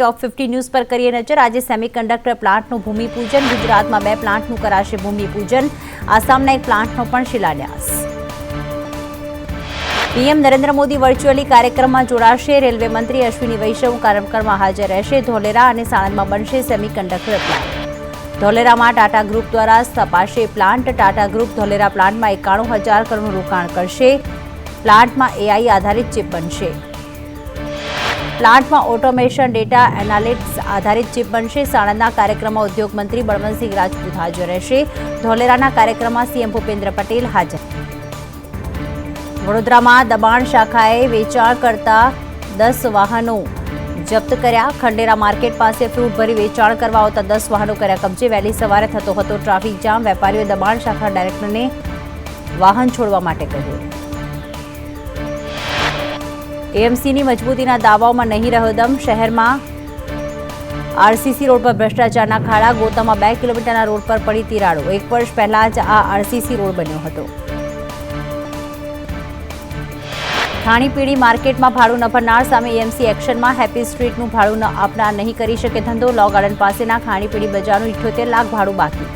Top 50 news पर करिए नजर। आज सेमीकंडक्टर प्लांटનું ભૂમિપૂજન। ગુજરાતમાં 2 પ્લાન્ટનું કરાશે ભૂમિપૂજન। આસામના એક પ્લાન્ટનો પણ શિલાન્યાસ। પીએમ નરેન્દ્ર મોદી વર્ચ્યુઅલી કાર્યક્રમમાં જોડાશે। રેલવે મંત્રી અશ્વિની વૈષ્ણવ કાર્યક્રમમાં હાજર રહેશે। ધોલેરા અને સાણંદમાં બનશે સેમીકંડક્ટર પ્લાન્ટ। ધોલેરામાં ટાટા ગ્રુપ દ્વારા સ્થપાશે પ્લાન્ટ। ટાટા ગ્રુપ ધોલેરા પ્લાન્ટમાં 91,000 કરોડનું રોકાણ કરશે। પ્લાન્ટમાં એઆઈ આધારિત ચિપ બનશે। પ્લાન્ટમાં ઓટોમેશન ડેટા એનાલિટિક્સ આધારિત ચિપ બનશે। સાણંદના કાર્યક્રમમાં ઉદ્યોગ મંત્રી બળવંતસિંહ રાજપૂત હાજર રહેશે। ધોલેરાના કાર્યક્રમમાં સીએમ ભૂપેન્દ્ર પટેલ હાજર। વડોદરામાં દબાણ શાખાએ વેચાણ કરતા 10 વાહનો જપ્ત કર્યા। ખંડેરા માર્કેટ પાસે ફ્રૂટ ભરી વેચાણ કરવા આવતા 10 વાહનો કર્યા કબજે। વહેલી સવારે થતો હતો ટ્રાફિક જામ। વેપારીઓએ દબાણ શાખા ડાયરેક્ટરને વાહન છોડવા માટે કહ્યું। એએમસીની મજબૂતીના દાવાઓમાં નહીં રહ્યો દમ। શહેરમાં આરસીસી રોડ પર ભ્રષ્ટાચારના ખાડા। ગોતામાં 2 કિલોમીટરના રોડ પર પડી તિરાડો। 1 વર્ષ પહેલા જ આ આરસીસી રોડ બન્યો હતો। ખાણીપીણી માર્કેટમાં ભાડું ન ભરનાર સામે એએમસી એક્શનમાં। હેપી સ્ટ્રીટનું ભાડું ન આપનાર નહીં કરી શકે ધંધો। લો ગાર્ડન પાસેના ખાણીપીણી બજારનું 78 લાખ ભાડું બાકી।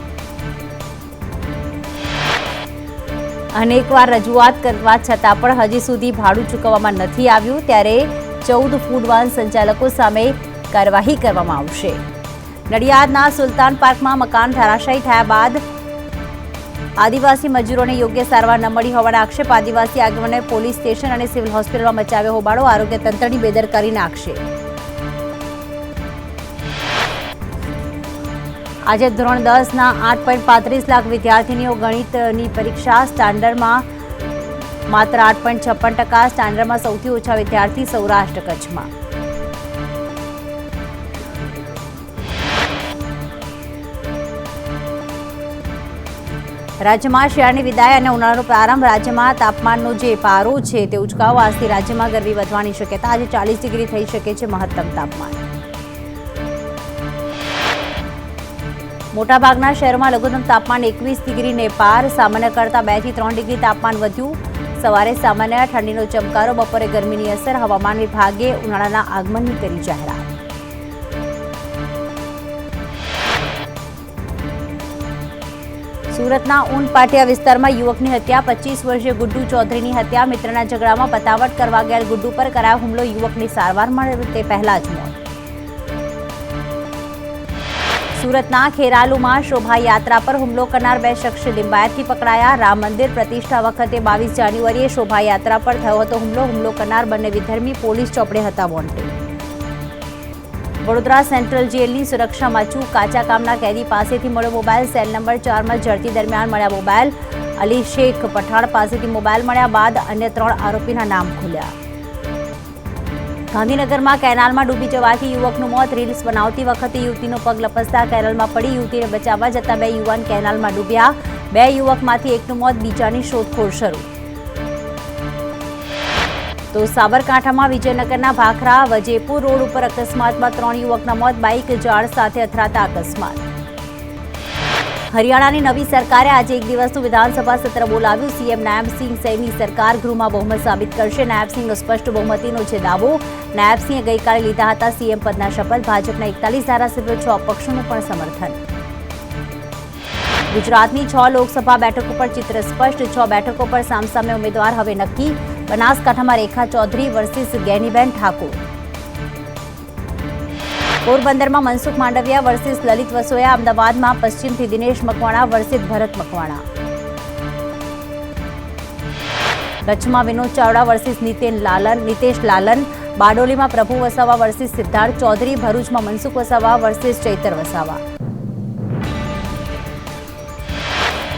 અનેકવાર રજૂઆત કરવા છતાં પણ હજી સુધી ભાડું ચૂકવવામાં નથી આવ્યું। ત્યારે 14 ફૂડ વાન સંચાલકો સામે કાર્યવાહી કરવામાં આવશે। નડિયાદના સુલતાન પાર્કમાં મકાન ધરાશાયી થયા બાદ આદિવાસી મજૂરોને યોગ્ય સારવાર ન મળી હોવાના આક્ષેપ। આદિવાસી આગેવાનોએ પોલીસ સ્ટેશન અને સિવિલ હોસ્પિટલમાં મચાવ્યો હોબાળો। આરોગ્ય તંત્રની બેદરકારીના આક્ષેપ। આજે ધોરણ 10ના 8.35 લાખ વિદ્યાર્થીનીઓ ગણિતની પરીક્ષા। સ્ટાન્ડર્ડમાં માત્ર 8.56%। સ્ટાન્ડર્ડમાં સૌથી ઓછા વિદ્યાર્થી સૌરાષ્ટ્ર કચ્છમાં। રાજ્યમાં શિયાળાની વિદાય અને ઉનાળાનો પ્રારંભ। રાજ્યમાં તાપમાનનો જે પારો છે તે ઉચકાવો। આજથી રાજ્યમાં ગરમી વધવાની શક્યતા। આજે 40 ડિગ્રી થઈ શકે છે મહત્તમ તાપમાન। મોટાભાગના શહેરોમાં લઘુત્તમ તાપમાન 21 ડિગ્રીને પાર। સામાન્ય કરતાં 2 થી 3 ડિગ્રી તાપમાન વધ્યું। સવારે સામાન્ય ઠંડીનો ચમકારો। બપોરે ગરમીની અસર। હવામાન વિભાગે ઉનાળાના આગમનની કરી જાહેરાત। સુરતના ઊન પાટિયા વિસ્તારમાં યુવકની હત્યા। 25 વર્ષીય ગુડ્ડુ ચૌધરીની હત્યા। મિત્રના ઝઘડામાં પતાવટ કરવા ગયેલ ગુડ્ડુ પર કરાયો હુમલો। યુવકની સારવાર મળે તે પહેલા જ મોત। સુરતના ખેરાલુમાં શોભાયાત્રા પર હુમલો કરનાર 2 શખ્સ લિંબાયતથી પકડાયા। રામ મંદિર પ્રતિષ્ઠા વખતે 22 જાન્યુઆરીએ શોભાયાત્રા પર થયો હતો હુમલો। હુમલો કરનાર બંને વિધર્મી પોલીસ ચોપડે હતા વોન્ટેડ। વડોદરા સેન્ટ્રલ જેલની સુરક્ષામાં ચૂક। કાચા કામના કેદી પાસેથી મળ્યો મોબાઈલ। સેલ નંબર 4માં ઝડપી દરમિયાન મળ્યા મોબાઈલ। અલી શેખ પઠાણ પાસેથી મોબાઈલ મળ્યા બાદ અન્ય 3 આરોપીના નામ ખુલ્યા। ગાંધીનગરમાં કેનાલમાં ડૂબી જવાથી યુવકનું મોત। રીલ્સ બનાવતી વખતે યુવતીનો પગ લપસતા કેનાલમાં પડી। યુવતીને બચાવવા જતા 2 યુવાન કેનાલમાં ડૂબ્યા। 2 યુવકમાંથી એકનું મોત, બીજાની શોધખોળ શરૂ। તો સાબરકાંઠામાં વિજયનગરના ભાખરા વજેપુર રોડ ઉપર અકસ્માતમાં 3 યુવકના મોત। બાઇક ઝાડ સાથે અથડાતા અકસ્માત। હરિયાણાની નવી સરકારે આજે 1 દિવસનું વિધાનસભા સત્ર બોલાવ્યું। સીએમ નાયબસિંહ સૈની સરકાર ગૃહમાં બહુમત સાબિત કરશે। નાયબસિંહનો સ્પષ્ટ બહુમતીનો છે દાવો। નાયબસિંહે ગઈકાલે લીધા હતા સીએમ પદના શપથ। ભાજપના 41 ધારાસભ્યો 6 પક્ષોનું પણ સમર્થન। ગુજરાતની 6 લોકસભા બેઠકો પર ચિત્ર સ્પષ્ટ। 6 બેઠકો પર સામસામે ઉમેદવાર હવે નક્કી। બનાસકાંઠામાં રેખા ચૌધરી વર્સિસ ગેનીબેન ઠાકોર। પોરબંદરમાં મનસુખ માંડવિયા વર્સિસ લલિત વસોયા। અમદાવાદમાં પશ્ચિમથી દિનેશ મકવાણા વર્સિસ ભરત મકવાણા। કચ્છમાં વિનોદ ચાવડા વર્સિસ નિતેશ લાલન। બારડોલીમાં પ્રભુ વસાવા વર્સિસ સિદ્ધાર્થ ચૌધરી। ભરૂચમાં મનસુખ વસાવા વર્સિસ ચૈતર વસાવા।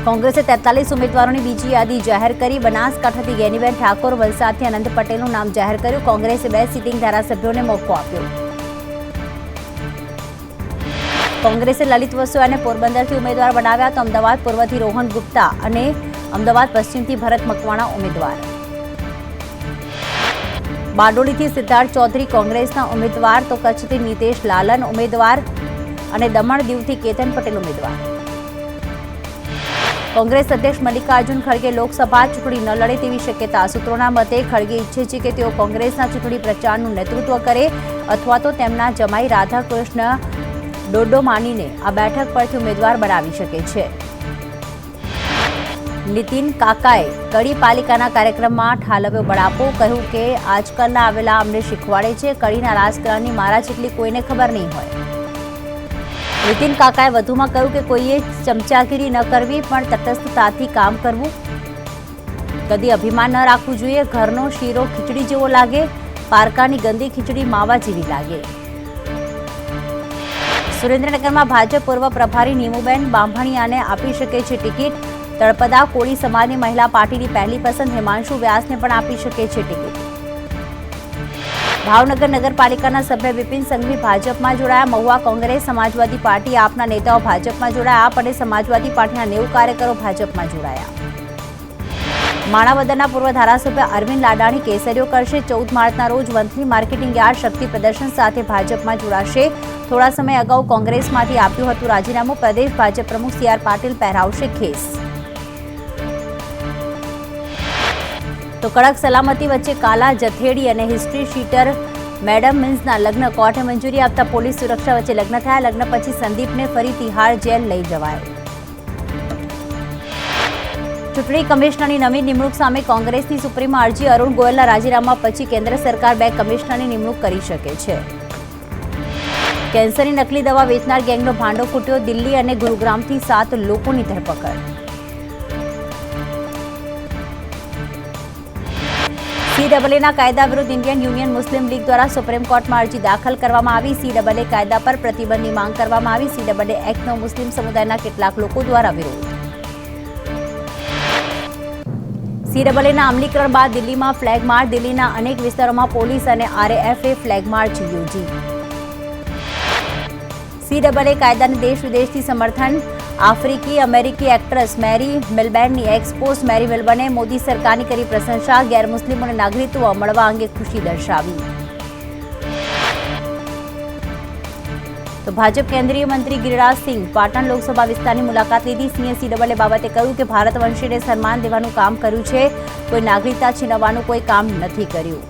કોંગ્રેસે 43 ઉમેદવારોની બીજી યાદી જાહેર કરી। બનાસકાંઠાથી ગેનીબેન ઠાકોર, વલસાડથી અનંત પટેલનું નામ જાહેર કર્યું। કોંગ્રેસે 2 સિટિંગ ધારાસભ્યોને મોકો આપ્યો। કોંગ્રેસે લલિત વસોયાને પોરબંદરથી ઉમેદવાર બનાવ્યા તો અમદાવાદ પૂર્વથી રોહન ગુપ્તા અને અમદાવાદ પશ્ચિમથી ભરત મકવાણા ઉમેદવાર। બારડોલીથી સિદ્ધાર્થ ચૌધરી કોંગ્રેસના ઉમેદવાર તો કચ્છથી નિતેશ લાલન ઉમેદવાર અને દમણ દીવથી કેતન પટેલ ઉમેદવાર। કોંગ્રેસ અધ્યક્ષ મલ્લિકાર્જુન ખડગે લોકસભા ચૂંટણી ન લડે તેવી શક્યતા। સૂત્રોના મતે ખડગે ઈચ્છે છે કે તેઓ કોંગ્રેસના ચૂંટણી પ્રચારનું નેતૃત્વ કરે અથવા તો તેમના જમાઈ રાધાકૃષ્ણ ડોડોમાનીને આ બેઠક પરથી ઉમેદવાર બનાવી શકે છે. નીતિન કાકાએ કડી પાલિકાના કાર્યક્રમમાં ઠાલવ્યો બળાપો, કહ્યું કે આજકાલના આવેલા અમને શીખવાડે છે, કડીના રાજકારણની મારા જેટલી કોઈને ખબર નહીં હોય. નીતિન કાકાએ વધુમાં કહ્યું કે કોઈએ ચમચાગીરી ન કરવી, પણ તટસ્થતાથી કામ કરવું. કદી અભિમાન ન રાખવું જોઈએ. ઘરનો શીરો ખીચડી જેવો લાગે, પારકાની ગંદી ખીચડી માવા જેવી લાગે. સુરેન્દ્રનગરમાં ભાજપ પૂર્વ પ્રભારી નીમુબેન બાંભણિયાને આપી શકે છે ટિકિટ. તળપદા કોળી સમાજની મહિલા પાર્ટીની પહેલી પસંદ હિમાંશુ વ્યાસને પણ આપી શકે છે ટિકિટ. ભાવનગર નગરપાલિકાના સભ્ય વિપિન સંઘવી ભાજપમાં જોડાયા. મહુવા કોંગ્રેસ, સમાજવાદી પાર્ટી, આપના નેતાઓ ભાજપમાં જોડાયા. આપ અને સમાજવાદી પાર્ટીના 90 કાર્યકરો ભાજપમાં જોડાયા. માણાવદરના પૂર્વ ધારાસભ્ય અરવિંદ લાડાણી કેસરીઓ કરશે. 14 માર્ચના રોજ વંથલી માર્કેટિંગ યાર્ડ શક્તિ પ્રદર્શન સાથે ભાજપમાં જોડાશે. થોડા સમય અગાઉ કોંગ્રેસમાંથી આપ્યું હતું રાજીનામું. પ્રદેશ ભાજપ પ્રમુખ CR પાટીલ પહેરાવશે ખેસ. તો કડક સલામતી વચ્ચે કાલા જથેડી અને હિસ્ટ્રી શીટર મેડમ મિન્સના લગ્ન કોર્ટે મંજૂરી આપતા પોલીસ સુરક્ષા વચ્ચે લગ્ન થયા. લગ્ન પછી સંદીપને ફરી તિહાર જેલ લઈ જવાયો. ચૂંટણી કમિશનરની નવી નિમણૂક સામે કોંગ્રેસની સુપ્રીમમાં અરજી. અરુણ ગોયલના રાજીનામા પછી કેન્દ્ર સરકાર 2 કમિશનરની નિમણૂક કરી શકે છે. કેન્સરની નકલી દવા વેચનાર ગેંગનો ભાંડો ફૂટ્યો. દિલ્હી અને ગુરુગ્રામથી 7 લોકોની ધરપકડ. CAA કાયદા વિરુદ્ધ ઇન્ડિયન યુનિયન મુસ્લિમ લીગ દ્વારા સુપ્રીમ કોર્ટમાં અરજી દાખલ કરવામાં આવી. CAA કાયદા પર પ્રતિબંધની માંગ કરવામાં આવી. CAA એક્ટનો મુસ્લિમ સમુદાયના કેટલાક લોકો દ્વારા વિરોધ. CAAના અમલીકરણ બાદ દિલ્હીમાં ફ્લેગ માર્ચ. દિલ્હીના અનેક વિસ્તારોમાં પોલીસ અને RAFએ ફ્લેગ માર્ચ યોજી. CAA કાયદાને દેશ વિદેશથી સમર્થન. આફ્રિકી અમેરિકી એક્ટ્રેસ મેરી મિલબેનની એક્સપોઝ. મેરી મિલબને મોદી સરકારની કરી પ્રશંસા. ગેરમુસ્લિમોને નાગરિકત્વ મળવા અંગે ખુશી દર્શાવી. તો ભાજપ કેન્દ્રીય મંત્રી ગિરિરાજસિંહ પાટણ લોકસભા વિસ્તારની મુલાકાત લીધી. સિંહે CAA બાબતે કહ્યું કે ભારત વંશીને સન્માન દેવાનું કામ કર્યું છે, કોઈ નાગરિકતા છીનવવાનું કોઈ કામ નથી કર્યું.